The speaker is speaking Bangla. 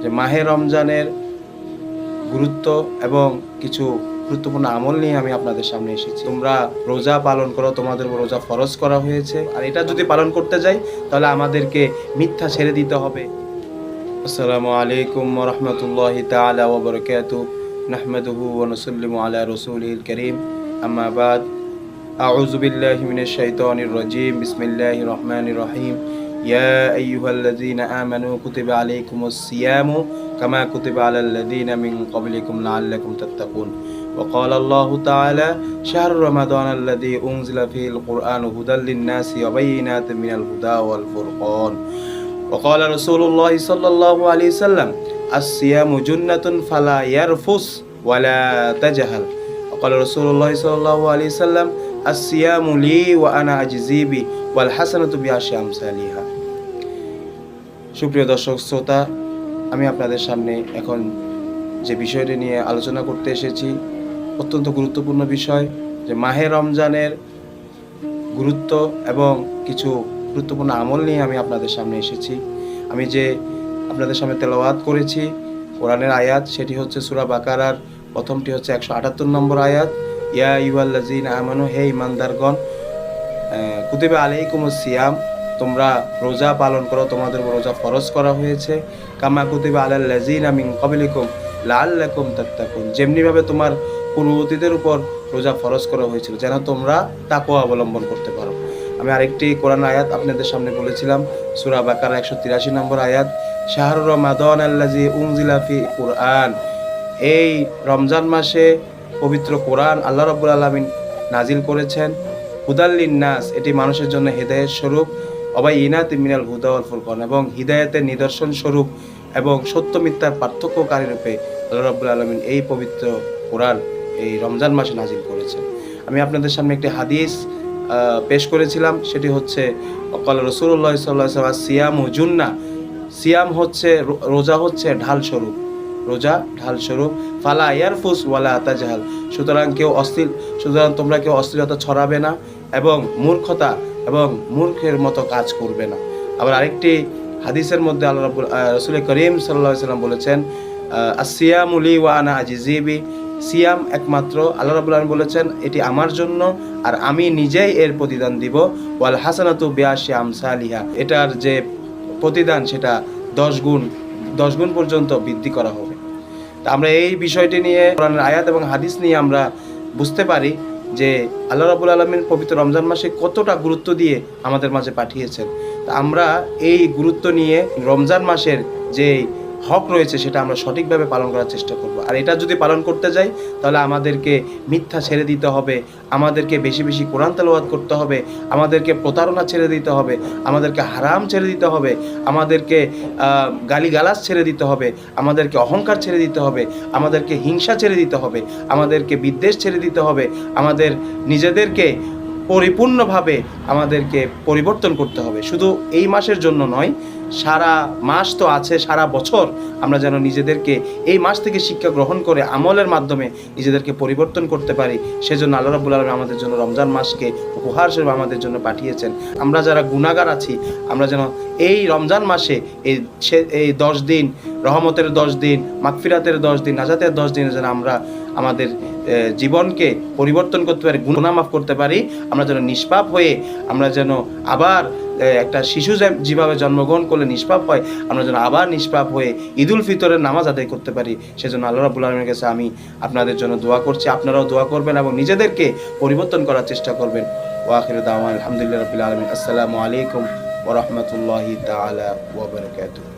যে মাহে রমজানের গুরুত্ব এবং কিছু গুরুত্বপূর্ণ আমল নিয়ে আমি আপনাদের সামনে এসেছি। তোমরা রোজা পালন করো, তোমাদের রোজা ফরজ করা হয়েছে, আর এটা যদি পালন করতে যাই তাহলে আমাদেরকে মিথ্যা ছেড়ে দিতে হবে। আসসালামু আলাইকুম ওয়া রাহমাতুল্লাহি তাআলা ওয়া বারাকাতুহু নাহমাদুহু ওয়া নুসাল্লিমু আলা রাসূলিল কারীম আম্মা বাদ আউযু বিল্লাহি মিনাশ শাইতানির রাজীম বিসমিল্লাহির রহমানির রহিম ইয়া আইয়ুহাল্লাযীনা আমানু কুতিবা আলাইকুমুস সিয়ামু কামা কুতিবা আলাল লাযীনা মিন ক্বাবলিকুম লাআল্লাকুম তাত্তাকুন ওয়া ক্বালা আল্লাহু তাআলা শাহরু রমাদানাল্লাযী উনজিলা ফীহিল কুরআনু হুদাল লিন-নাসি ওয়া বায়িনাতিন মিনাল হুদা ওয়াল ফুরকান وقال رسول الله صلى الله عليه وسلم الصيام جنة فلا يرفث ولا تجهل وقال رسول الله صلى الله عليه وسلم الصيام لي وأنا أجزي به والحسنة بعشر أمثالها। সুপ্রিয় দর্শক শ্রোতা, আমি আপনাদের সামনে এখন যে বিষয়টি নিয়ে আলোচনা করতে এসেছি অত্যন্ত গুরুত্বপূর্ণ বিষয়, যে মাহে রমজানের গুরুত্ব এবং কিছু গুরুত্বপূর্ণ আমল নিয়ে আমি আপনাদের সামনে এসেছি। আমি যে আপনাদের সামনে তেলাওয়াত করেছি কোরআনের আয়াত, সেটি হচ্ছে সূরা বাকারার প্রথমটি হচ্ছে 178 নম্বর আয়াত, ইয়া আইয়ুহাল্লাযীনা আমানু, হে ঈমানদারগণ, কুতিবা আলাইকুমুস সিয়াম, তোমরা রোজা পালন করো, তোমাদের রোজা ফরজ করা হয়েছে, কামা কুতিবা আলাল লাযীনা মিন ক্বাবলিকুম লাআল্লাকুম তাত্তাকুন, যেমনিভাবে তোমার পূর্ববর্তীদের উপর রোজা ফরজ করা হয়েছিল যেন তোমরা তাকওয়া অবলম্বন করতে পারো। আমি আরেকটি কোরআন আয়াত আপনাদের সামনে বলেছিলাম, সূরা বাকারা 183 নম্বর আয়াত, শাহরু রমাদানাল্লাযী উনজিলা ফীহিল কুরআন, এই রমজান মাসে পবিত্র কোরআন আল্লাহ রাব্বুল আলামিন নাজিল করেছেন, হুদাল লিন-নাস, এটি মানুষের জন্য হিদায়াত স্বরূপ, ওয়া বায়িনাতিন মিনাল হুদা ওয়াল ফুরকান, এবং হিদায়াতের নিদর্শন স্বরূপ এবং সত্য মিথ্যার পার্থক্যকারী রূপে আল্লাহ রাব্বুল আলামিন এই পবিত্র কোরআন এই রমজান মাসে নাজিল করেছেন। আমি আপনাদের সামনে একটি হাদিস পেশ করেছিলাম, সেটি হচ্ছে ক্বালা রাসূলুল্লাহ সাল্লাল্লাহু আলাইহি ওয়াসাল্লাম সিয়ামু জুন্নাহ, সিয়াম হচ্ছে রোজা হচ্ছে ঢাল স্বরূপ, রোজা ঢাল স্বরূপ, ফালা ইয়ারফুস ওয়ালা তাজহাল, সুতরাং তোমরা কেউ অশ্লীলতা ছড়াবে না এবং মূর্খতা এবং মূর্খের মতো কাজ করবে না। আবার আরেকটি হাদিসের মধ্যে আল্লাহ রাসূল করিম সাল্লাল্লাহু আলাইহি ওয়াসাল্লাম বলেছেন আসসিয়ামু লি ওয়া আনা আজজি বি, সিয়াম একমাত্র আল্লাহ রাব্বুল আলামিন বলেছেন এটি আমার জন্য আর আমি নিজেই এর প্রতিদান দিব, ওয়াল হাসানাতু বিআশরি আমসালিহা, এটার যে প্রতিদান সেটা 10 গুণ পর্যন্ত বৃদ্ধি করা হবে। তা আমরা এই বিষয়টি নিয়ে কোরআনের আয়াত এবং হাদিস নিয়ে আমরা বুঝতে পারি যে আল্লাহ রাব্বুল আলামিন পবিত্র রমজান মাসে কতটা গুরুত্ব দিয়ে আমাদের মাঝে পাঠিয়েছেন। তা আমরা এই গুরুত্ব নিয়ে রমজান মাসের যে হক রয়েছে সেটা আমরা সঠিকভাবে পালন করার চেষ্টা করব। আর এটা যদি পালন করতে যাই তাহলে আমাদেরকে মিথ্যা ছেড়ে দিতে হবে, আমাদেরকে বেশি বেশি কোরআন তেলাওয়াত করতে হবে, আমাদেরকে প্রতারণা ছেড়ে দিতে হবে, আমাদেরকে হারাম ছেড়ে দিতে হবে, আমাদেরকে গালিগালাজ ছেড়ে দিতে হবে, আমাদেরকে অহংকার ছেড়ে দিতে হবে, আমাদেরকে হিংসা ছেড়ে দিতে হবে, আমাদেরকে বিদ্বেষ ছেড়ে দিতে হবে, আমাদের নিজেদেরকে পরিপূর্ণভাবে আমাদেরকে পরিবর্তন করতে হবে। শুধু এই মাসের জন্য নয়, সারা মাস তো আছে, সারা বছর আমরা যেন নিজেদেরকে এই মাস থেকে শিক্ষা গ্রহণ করে আমলের মাধ্যমে নিজেদেরকে পরিবর্তন করতে পারি, সেজন্য আল্লাহ রাব্বুল আলামিন আমাদের জন্য রমজান মাসকে উপহার হিসেবে আমাদের জন্য পাঠিয়েছেন। আমরা যারা গুনাহগার আছি, আমরা যেন এই রমজান মাসে এই 10 দিন, রহমতের 10 দিন, মাগফিরাতের 10 দিন, নাজাতের 10 দিনে যেন আমরা আমাদের জীবনকে পরিবর্তন করতে পারি, গুনাহ মাফ করতে পারি, আমরা যেন নিষ্পাপ হয়ে, আমরা যেন আবার একটা শিশু যেভাবে জন্মগ্রহণ করলে নিষ্পাপ হয়, আমরা যেন আবার নিষ্পাপ হয়ে ঈদুল ফিতরের নামাজ আদায় করতে পারি, সেজন্য আল্লাহ রাব্বুল আলামিনের কাছে আমি আপনাদের জন্য দোয়া করছি। আপনারাও দোয়া করবেন এবং নিজেদেরকে পরিবর্তন করার চেষ্টা করবেন। ওয়া আখিরু দাওয়ানা আলহামদুলিল্লাহি রাব্বিল আলামিন। আসসালামু আলাইকুম ওয়া রাহমাতুল্লাহি তাআলা ওয়া বারাকাতুহু।